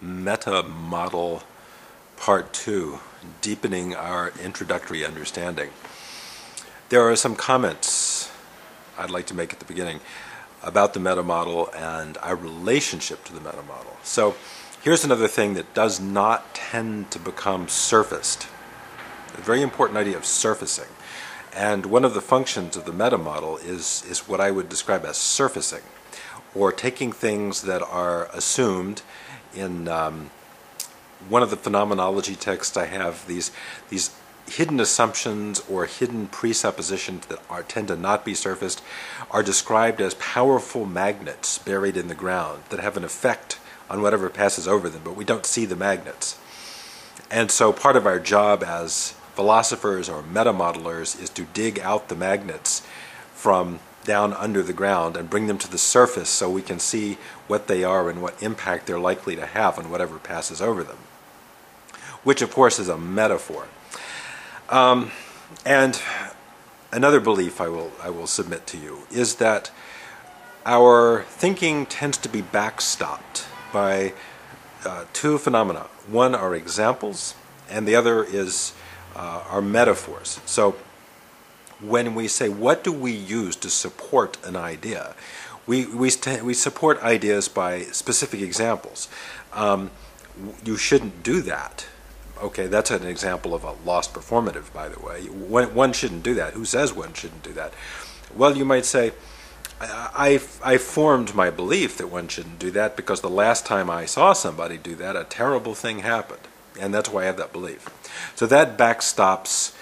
Meta Model Part 2, Deepening Our Introductory Understanding. There are some comments I'd like to make at the beginning about the meta model and our relationship to the meta model. So here's another thing that does not tend to become surfaced. A very important idea of surfacing. And one of the functions of the meta model is what I would describe as surfacing, or taking things that are assumed in one of the phenomenology texts I have, these hidden assumptions or hidden presuppositions that tend to not be surfaced are described as powerful magnets buried in the ground that have an effect on whatever passes over them, but we don't see the magnets. And so part of our job as philosophers or meta-modelers is to dig out the magnets from down under the ground and bring them to the surface so we can see what they are and what impact they're likely to have on whatever passes over them, which of course is a metaphor. And another belief I will submit to you is that our thinking tends to be backstopped by two phenomena. One are examples, and the other is are metaphors. So when we say, what do we use to support an idea, we support ideas by specific examples. You shouldn't do that. Okay, that's an example of a lost performative, by the way. One shouldn't do that. Who says one shouldn't do that? Well, you might say, I formed my belief that one shouldn't do that because the last time I saw somebody do that, a terrible thing happened. And that's why I have that belief. So that backstops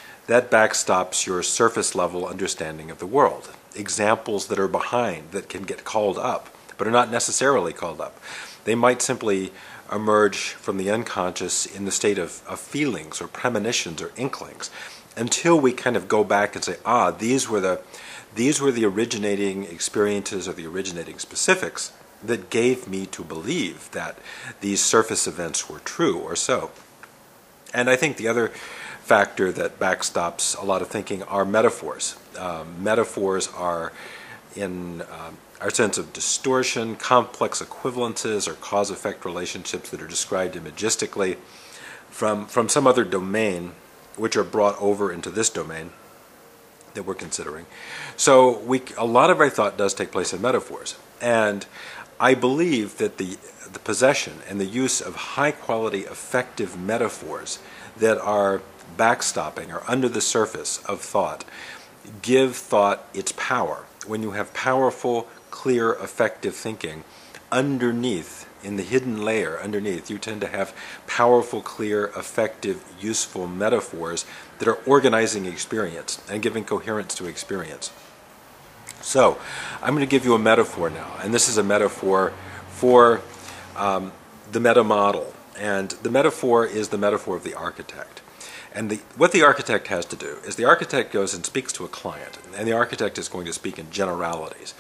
your surface level understanding of the world. Examples that are behind that can get called up, but are not necessarily called up. They might simply emerge from the unconscious in the state of feelings or premonitions or inklings, until we kind of go back and say, these were the originating experiences or the originating specifics that gave me to believe that these surface events were true or so. And I think the other factor that backstops a lot of thinking are metaphors. Metaphors are, in our sense of distortion, complex equivalences or cause-effect relationships that are described imagistically from some other domain, which are brought over into this domain that we're considering. So a lot of our thought does take place in metaphors. And I believe that the possession and the use of high-quality, effective metaphors that are backstopping or under the surface of thought give thought its power. When you have powerful, clear, effective thinking, underneath, in the hidden layer underneath, you tend to have powerful, clear, effective, useful metaphors that are organizing experience and giving coherence to experience. So, I'm going to give you a metaphor now, and this is a metaphor for the meta model. And the metaphor is the metaphor of the architect. And what the architect has to do is the architect goes and speaks to a client, and the architect is going to speak in generalities.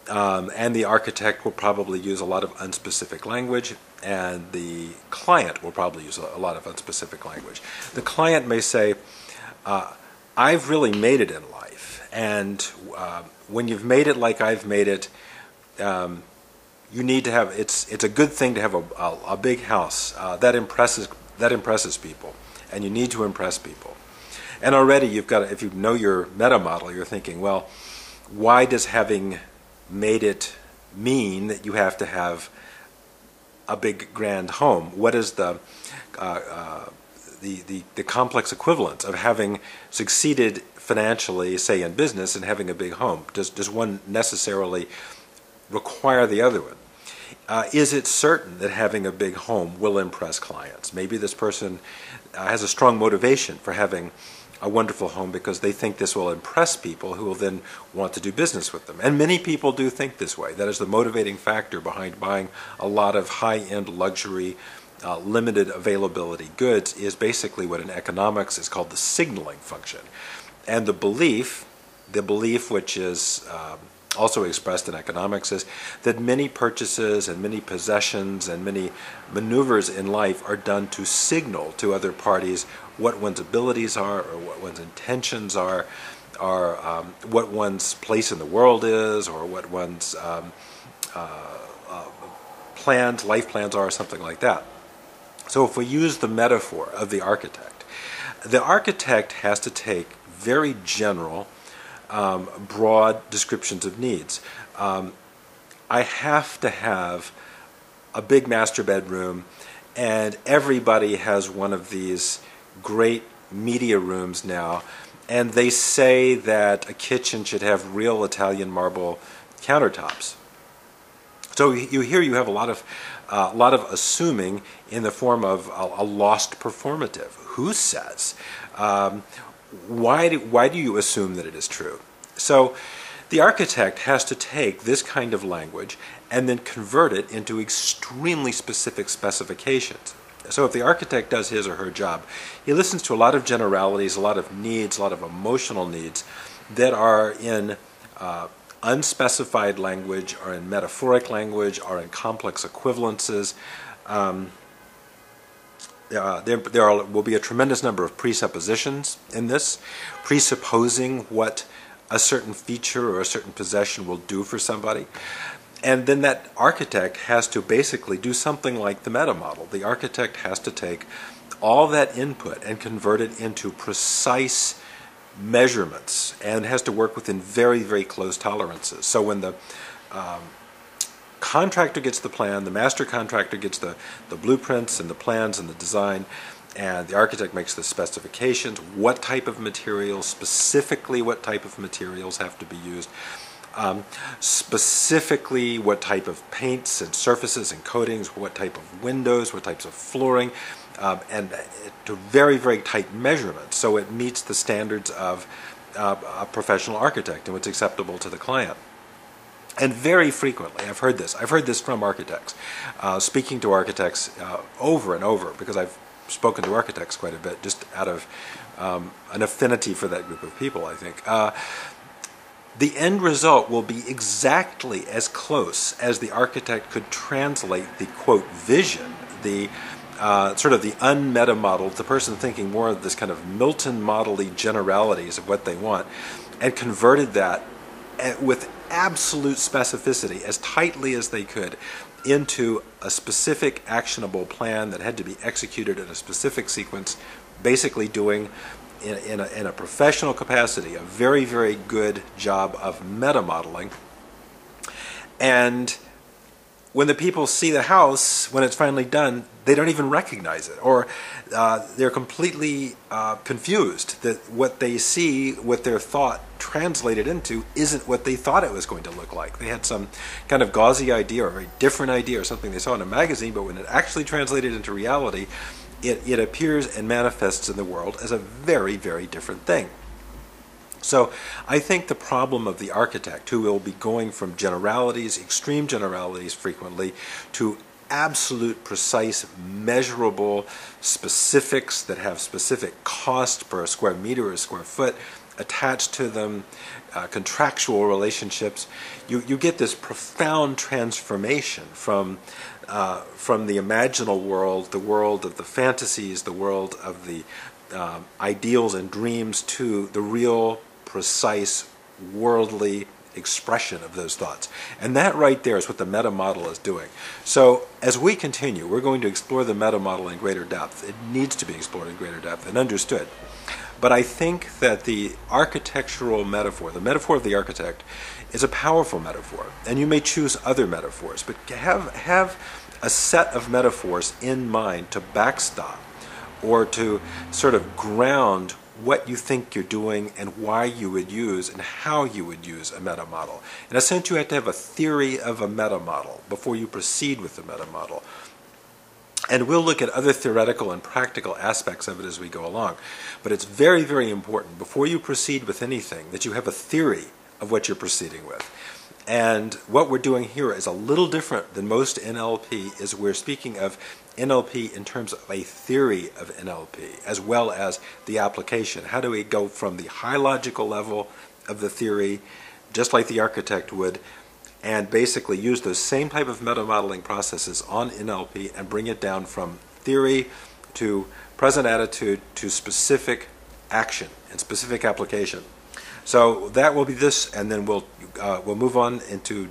And the architect will probably use a lot of unspecific language, and the client will probably use a lot of unspecific language. The client may say, I've really made it in life, and when you've made it like I've made it, you need to have, it's a good thing to have a big house that impresses people, and you need to impress people. And already you've got, if you know your meta model, you're thinking, well, why does having made it mean that you have to have a big grand home? What is the complex equivalence of having succeeded financially, say in business, and having a big home? Does one necessarily require the other one? Is it certain that having a big home will impress clients? Maybe this person has a strong motivation for having a wonderful home because they think this will impress people who will then want to do business with them. And many people do think this way. That is the motivating factor behind buying a lot of high-end luxury, limited availability goods, is basically what in economics is called the signaling function. And the belief which is also expressed in economics, is that many purchases and many possessions and many maneuvers in life are done to signal to other parties what one's abilities are, or what one's intentions are, or what one's place in the world is, or what one's life plans are, or something like that. So if we use the metaphor of the architect has to take very general, broad descriptions of needs. I have to have a big master bedroom, and everybody has one of these great media rooms now, and they say that a kitchen should have real Italian marble countertops. So you have a lot of assuming in the form of a lost performative. Who says? Why do you assume that it is true? So the architect has to take this kind of language and then convert it into extremely specific specifications. So if the architect does his or her job, he listens to a lot of generalities, a lot of needs, a lot of emotional needs that are in unspecified language, or in metaphoric language, or in complex equivalences. There will be a tremendous number of presuppositions in this, presupposing what a certain feature or a certain possession will do for somebody. And then that architect has to basically do something like the meta model. The architect has to take all that input and convert it into precise measurements, and has to work within very, very close tolerances. So when the contractor gets the plan, the master contractor gets the blueprints and the plans and the design, and the architect makes the specifications, what type of materials, specifically what type of materials have to be used, specifically what type of paints and surfaces and coatings, what type of windows, what types of flooring, and to very, very tight measurements, so it meets the standards of a professional architect and what's acceptable to the client. And very frequently, I've heard this from architects, speaking to architects over and over, because I've spoken to architects quite a bit, just out of an affinity for that group of people, I think. The end result will be exactly as close as the architect could translate the, quote, vision, the sort of the unmeta model, the person thinking more of this kind of Milton model-y generalities of what they want, and converted that with absolute specificity, as tightly as they could, into a specific actionable plan that had to be executed in a specific sequence, basically doing in a professional capacity a very, very good job of meta modeling. And when the people see the house, when it's finally done, they don't even recognize it, or they're completely confused that what they see, what their thought translated into, isn't what they thought it was going to look like. They had some kind of gauzy idea or a very different idea or something they saw in a magazine, but when it actually translated into reality, it appears and manifests in the world as a very, very different thing. So I think the problem of the architect, who will be going from generalities, extreme generalities frequently, to absolute, precise, measurable specifics that have specific cost per square meter or square foot attached to them, contractual relationships, you get this profound transformation from the imaginal world, the world of the fantasies, the world of the ideals and dreams, to the real, precise, worldly expression of those thoughts. And that right there is what the meta model is doing. So as we continue, we're going to explore the meta model in greater depth. It needs to be explored in greater depth and understood. But I think that the architectural metaphor, the metaphor of the architect, is a powerful metaphor. And you may choose other metaphors, but have a set of metaphors in mind to backstop, or to sort of ground what you think you're doing and why you would use and how you would use a meta model. In a sense, you have to have a theory of a meta model before you proceed with the meta model. And we'll look at other theoretical and practical aspects of it as we go along. But it's very, very important, before you proceed with anything, that you have a theory of what you're proceeding with. And what we're doing here is a little different than most NLP, is we're speaking of NLP in terms of a theory of NLP, as well as the application. How do we go from the high logical level of the theory, just like the architect would, and basically use those same type of meta-modeling processes on NLP and bring it down from theory to present attitude to specific action and specific application. So that will be this, and then we'll move on into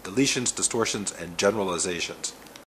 deletions, distortions, and generalizations.